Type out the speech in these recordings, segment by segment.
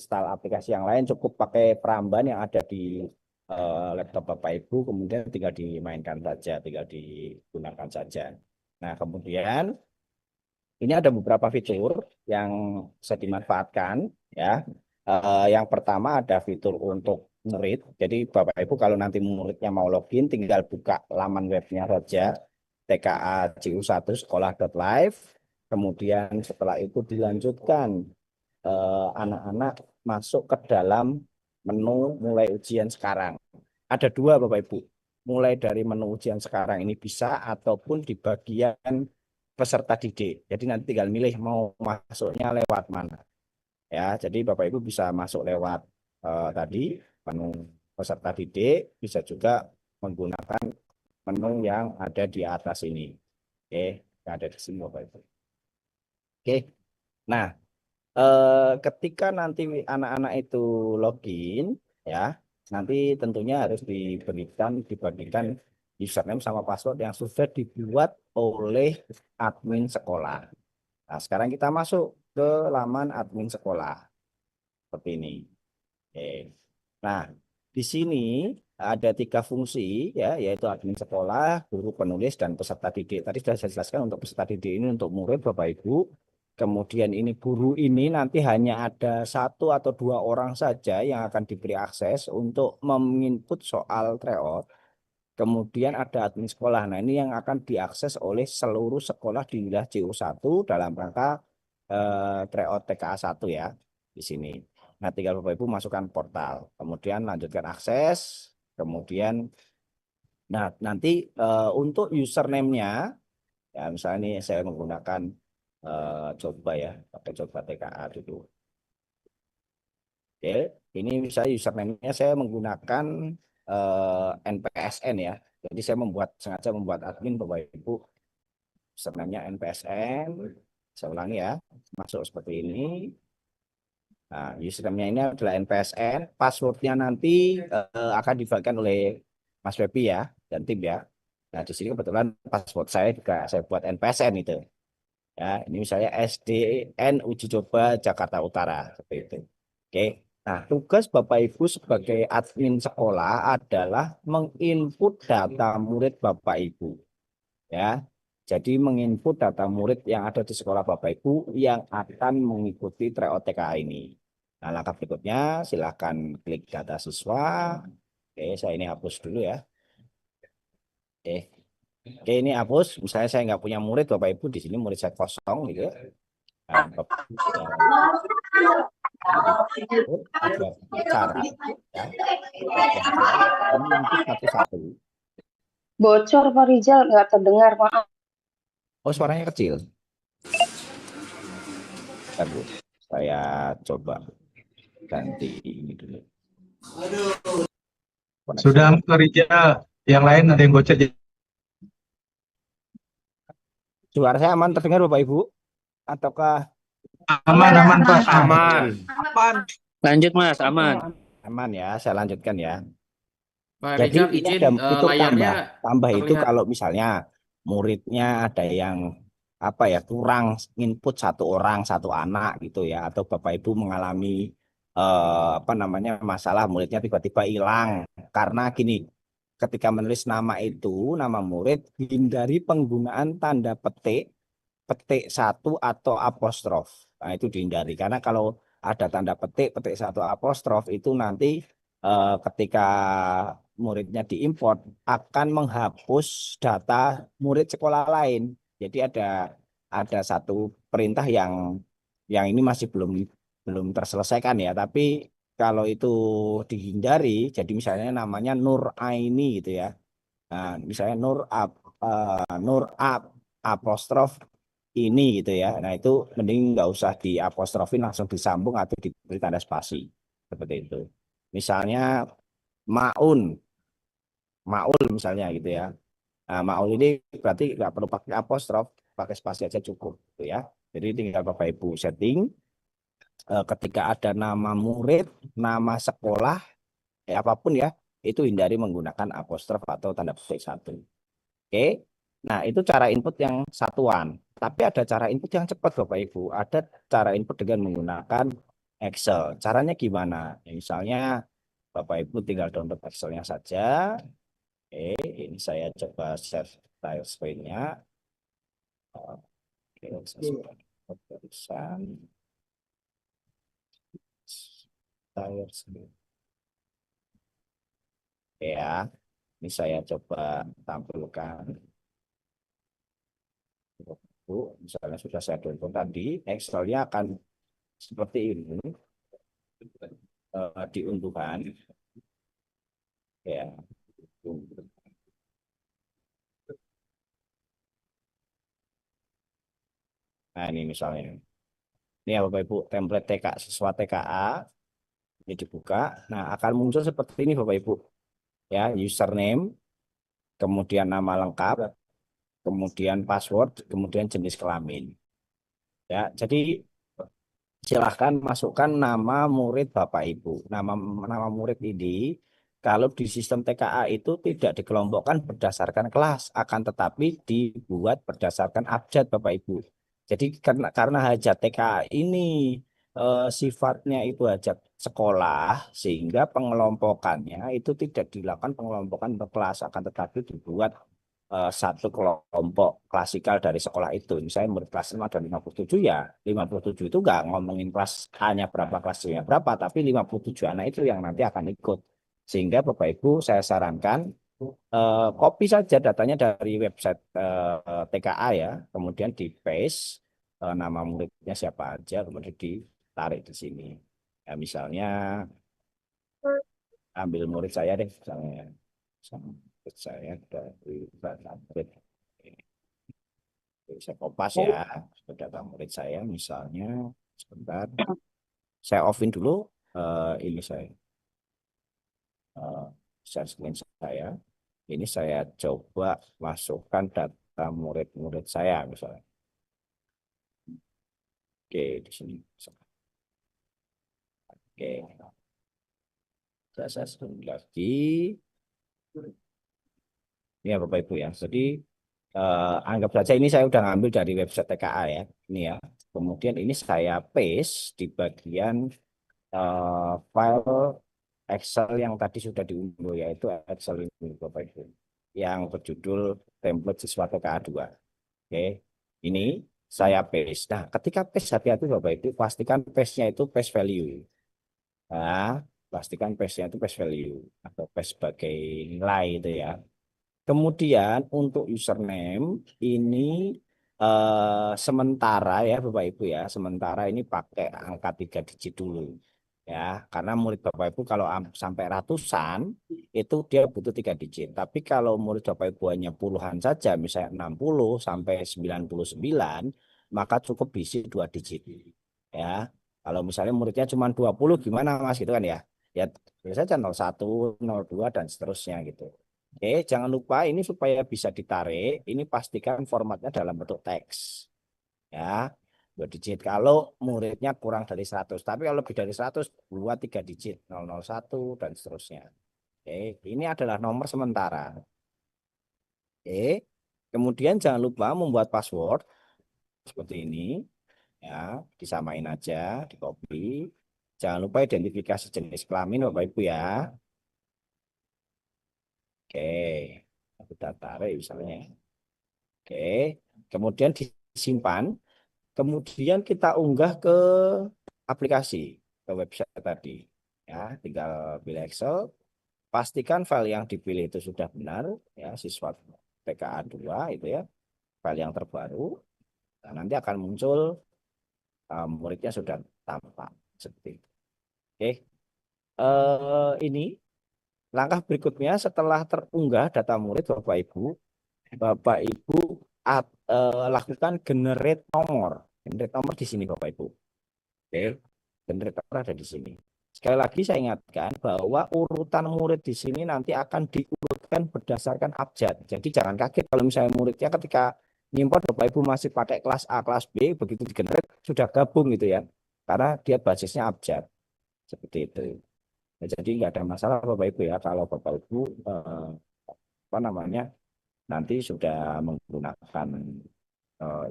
install aplikasi yang lain, cukup pakai Peramban yang ada di laptop Bapak Ibu, kemudian tinggal dimainkan saja, tinggal digunakan saja. Nah, kemudian ini ada beberapa fitur yang bisa dimanfaatkan ya. Yang pertama ada fitur untuk murid. Jadi Bapak Ibu kalau nanti muridnya mau login, tinggal buka laman webnya saja, tkacu1 sekolah.live. Kemudian setelah itu dilanjutkan anak-anak masuk ke dalam menu mulai ujian sekarang. Ada dua Bapak Ibu. Mulai dari menu ujian sekarang ini bisa ataupun di bagian peserta didik. Jadi nanti tinggal milih mau masuknya lewat mana. Ya, jadi Bapak Ibu bisa masuk lewat tadi menu peserta didik, bisa juga menggunakan menu yang ada di atas ini. Oke, yang ada di sini Bapak Ibu. Oke. Nah, ketika nanti anak-anak itu login ya, nanti tentunya harus dibagikan username sama password yang sudah dibuat oleh admin sekolah. Nah, sekarang kita masuk ke laman admin sekolah seperti ini. Oke. Nah, di sini ada 3 fungsi ya, yaitu admin sekolah, guru penulis, dan peserta didik. Tadi sudah saya jelaskan untuk peserta didik ini untuk murid Bapak Ibu. Kemudian ini guru ini nanti hanya ada 1 atau 2 orang saja yang akan diberi akses untuk menginput soal tryout. Kemudian ada admin sekolah. Nah, ini yang akan diakses oleh seluruh sekolah di wilayah CU1 dalam rangka tryout TKA 1 ya di sini. Nah, tinggal Bapak Ibu masukkan portal. Kemudian lanjutkan akses. Kemudian nah nanti untuk username-nya ya misalnya ini saya menggunakan coba ya, pakai coba TKA dulu. Oke, ini misalnya username-nya saya menggunakan NPSN ya. Jadi saya sengaja membuat admin Bapak Ibu. Username-nya NPSN. Saya ulangi ya. Masuk seperti ini. Nah, username-nya ini adalah NPSN. Password-nya nanti akan dibagikan oleh Mas Febi ya dan tim ya. Nah, di sini kebetulan password saya juga saya buat NPSN itu. Ya, ini misalnya SDN Uji Coba Jakarta Utara seperti itu. Oke. Nah, tugas Bapak Ibu sebagai admin sekolah adalah menginput data murid Bapak Ibu. Ya. Jadi menginput data murid yang ada di sekolah Bapak Ibu yang akan mengikuti tryout TKA ini. Nah, langkah berikutnya silakan klik data siswa. Oke, saya ini hapus dulu ya. Oke. Oke, ini hapus. Misalnya saya nggak punya murid Bapak Ibu, di sini murid saya kosong gitu. Nah, Bapak Ibu ada cara ya. Ini nanti satu-satu. Bocor Pak Rizal, nggak terdengar, maaf. Oh, suaranya kecil. Bentar, Bu. Saya coba ganti ini dulu. Sudah kerja yang lain ada yang bocor. Suara saya aman terdengar Bapak Ibu? Ataukah Aman Pak. Aman. Lanjut Mas, aman. Aman ya, saya lanjutkan ya. Pak Jadi Rizal ini izin ada fitur layarnya tambah itu terlihat. kalau misalnya muridnya ada yang apa ya kurang input 1 orang 1 anak gitu ya, atau Bapak Ibu mengalami apa namanya masalah muridnya tiba-tiba hilang karena gini, ketika menulis nama itu nama murid hindari penggunaan tanda petik 1 atau apostrof. Nah, itu dihindari karena kalau ada tanda petik 1 apostrof itu nanti ketika muridnya diimport akan menghapus data murid sekolah lain. Jadi ada satu perintah yang ini masih belum terselesaikan ya, tapi kalau itu dihindari, jadi misalnya namanya Nur Aini gitu ya. Nah, misalnya Nur apostrof ini gitu ya. Nah, itu mending nggak usah diapostrofin, langsung disambung atau diberi tanda spasi seperti itu. Misalnya Maun, Maul misalnya gitu ya. Nah, Maul ini berarti nggak perlu pakai apostrof, pakai spasi aja cukup gitu ya. Jadi tinggal Bapak Ibu setting ketika ada nama murid, nama sekolah, apapun ya, itu hindari menggunakan apostrof atau tanda petik 1. Oke. Nah, itu cara input yang satuan. Tapi ada cara input yang cepat Bapak Ibu. Ada cara input dengan menggunakan Excel. Caranya gimana? Ya, misalnya Bapak Ibu tinggal download Excelnya saja. Ini saya coba share file screen-nya. Oke, saya sudah tulisan file screen. Ya, ini saya coba tampilkan. Bu, misalnya sudah saya download tadi, Excel-nya akan seperti ini, diunduhkan. Ya, nah ini misalnya, ini ya Bapak Ibu, template TK siswa TKA ini dibuka. Nah, akan muncul seperti ini Bapak Ibu. Ya, username, kemudian nama lengkap, kemudian password, kemudian jenis kelamin. Ya, jadi silahkan masukkan nama murid Bapak Ibu. Nama murid ini kalau di sistem TKA itu tidak dikelompokkan berdasarkan kelas, akan tetapi dibuat berdasarkan abjad Bapak Ibu. Jadi karena hajat TKA ini sifatnya itu hajat sekolah, sehingga pengelompokannya itu tidak dilakukan pengelompokan per kelas, akan tetapi dibuat satu kelompok klasikal dari sekolah itu. Misalnya murid kelas 5 ada 57, ya 57 itu nggak ngomongin kelas A-nya berapa, kelas B-nya berapa, tapi 57 anak itu yang nanti akan ikut. Sehingga Bapak Ibu saya sarankan copy saja datanya dari website TKA ya, kemudian di paste nama muridnya siapa aja, kemudian ditarik di sini. Ya, misalnya ambil murid saya deh, misalnya murid saya dari Batabet. Saya kopas ya, data murid saya misalnya, sebentar, saya offin dulu ini saya share screen saya. Ini saya coba masukkan data murid-murid saya misalnya. Oke, di sini. Oke, saya screen lagi. Ya Bapak Ibu ya. Jadi anggap saja ini saya udah ngambil dari website TKA ya. Ini ya. Kemudian ini saya paste di bagian file Excel yang tadi sudah diunduh, yaitu Excel ini Bapak Ibu, yang berjudul template siswa TKA 2. Oke, ini saya paste. Nah, ketika paste, hati-hati Bapak Ibu, pastikan paste-nya itu paste value. Nah, pastikan paste-nya itu paste value atau paste sebagai nilai itu ya. Kemudian untuk username ini sementara ya Bapak Ibu ya, sementara ini pakai angka 3 digit dulu. Ya, karena murid Bapak Ibu kalau sampai ratusan itu dia butuh 3 digit. Tapi kalau murid Bapak Ibu hanya puluhan saja, misalnya 60 sampai 99, maka cukup isi 2 digit. Ya, kalau misalnya muridnya cuma 20 gimana Mas gitu kan ya. Ya, biasa saja 01, 02 dan seterusnya gitu. Oke, jangan lupa ini supaya bisa ditarik, ini pastikan formatnya dalam bentuk teks. Ya, 2 digit kalau muridnya kurang dari 100. Tapi kalau lebih dari 100, buat 3 digit, 001 dan seterusnya. Oke, ini adalah nomor sementara. Oke, kemudian jangan lupa membuat password seperti ini. Ya, disamain aja, di copy. Jangan lupa identifikasi jenis kelamin Bapak Ibu ya. Oke, kita tarik misalnya. Oke, kemudian disimpan. Kemudian kita unggah ke aplikasi, ke website tadi. Ya, tinggal pilih Excel, pastikan file yang dipilih itu sudah benar, ya, siswa TKA 2 itu ya, file yang terbaru. Nah, nanti akan muncul muridnya sudah tampak seperti itu. Oke, ini langkah berikutnya setelah terunggah data murid Bapak Ibu lakukan generate nomor. Generate nomor di sini Bapak Ibu. Oke, generator ada di sini. Sekali lagi saya ingatkan bahwa urutan murid di sini nanti akan diurutkan berdasarkan abjad. Jadi jangan kaget kalau misalnya muridnya ketika nyimport Bapak Ibu masih pakai kelas A, kelas B, begitu digenerate sudah gabung gitu ya. Karena dia basisnya abjad. Seperti itu. Nah, jadi nggak ada masalah Bapak Ibu ya kalau Bapak Ibu apa namanya nanti sudah menggunakan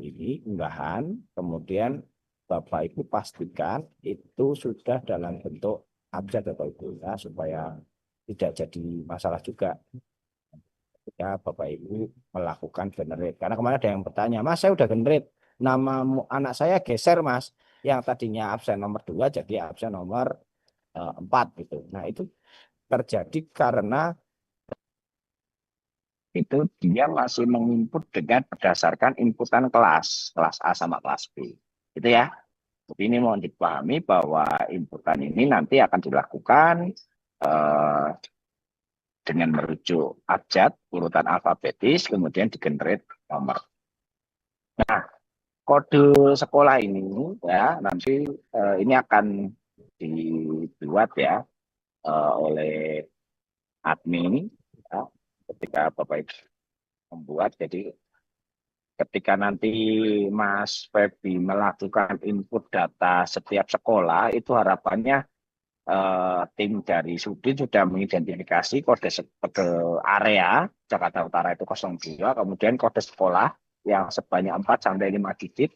ini unggahan, kemudian Bapak Ibu pastikan itu sudah dalam bentuk abjad Bapak Ibu ya, supaya tidak jadi masalah juga ketika Bapak Ibu melakukan generate. Karena kemarin ada yang bertanya, Mas saya udah generate, nama anak saya geser Mas, yang tadinya absen nomor 2 jadi absen nomor 4 gitu. Nah itu terjadi karena itu dia masih menginput dengan berdasarkan inputan kelas A sama kelas B. Gitu ya. Tapi ini mohon dipahami bahwa inputan ini nanti akan dilakukan dengan merujuk abjad, urutan alfabetis, kemudian digenerate nomor. Nah, kode sekolah ini ya nanti ini akan dibuat ya oleh admin ya, ketika Bapak Ibu membuat. Jadi ketika nanti Mas Febi melakukan input data setiap sekolah, itu harapannya tim dari Sudin sudah mengidentifikasi kode area Jakarta Utara itu 02, kemudian kode sekolah yang sebanyak 4 sampai 5 digit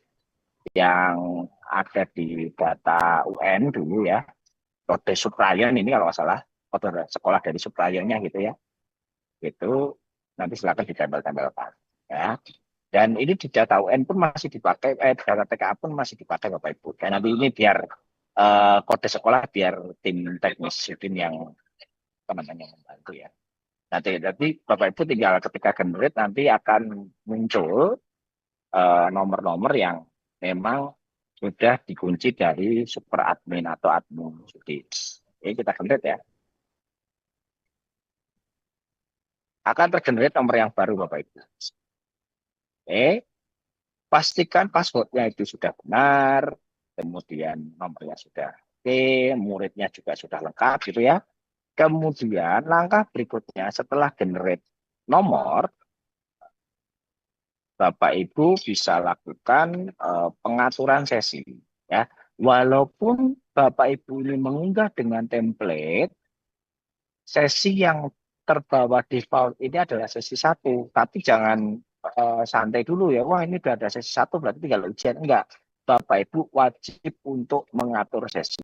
yang ada di data UN dulu ya, kode Suprayon ini kalau nggak salah, kode sekolah dari Suprayonnya gitu ya, itu nanti silakan ditempel-tempelkan ya. Dan ini di data UN pun masih dipakai, data TKA pun masih dipakai Bapak Ibu. Dan nanti ini biar kode sekolah biar tim teknis Sudin yang teman-teman yang membantu ya. Nanti Bapak Ibu tinggal ketika generate nanti akan muncul nomor-nomor yang memang sudah dikunci dari super admin atau admin Sudin. Oke, kita generate ya. Akan tergenerate nomor yang baru Bapak Ibu. Oke, pastikan passwordnya itu sudah benar, kemudian nomornya sudah oke, muridnya juga sudah lengkap gitu ya. Kemudian langkah berikutnya setelah generate nomor, Bapak Ibu bisa lakukan pengaturan sesi ya. Walaupun Bapak Ibu ini mengunggah dengan template, sesi yang terbawa default ini adalah sesi 1, tapi jangan santai dulu ya. Wah ini udah ada sesi 1 berarti tinggal ujian. Enggak. Bapak Ibu wajib untuk mengatur sesi.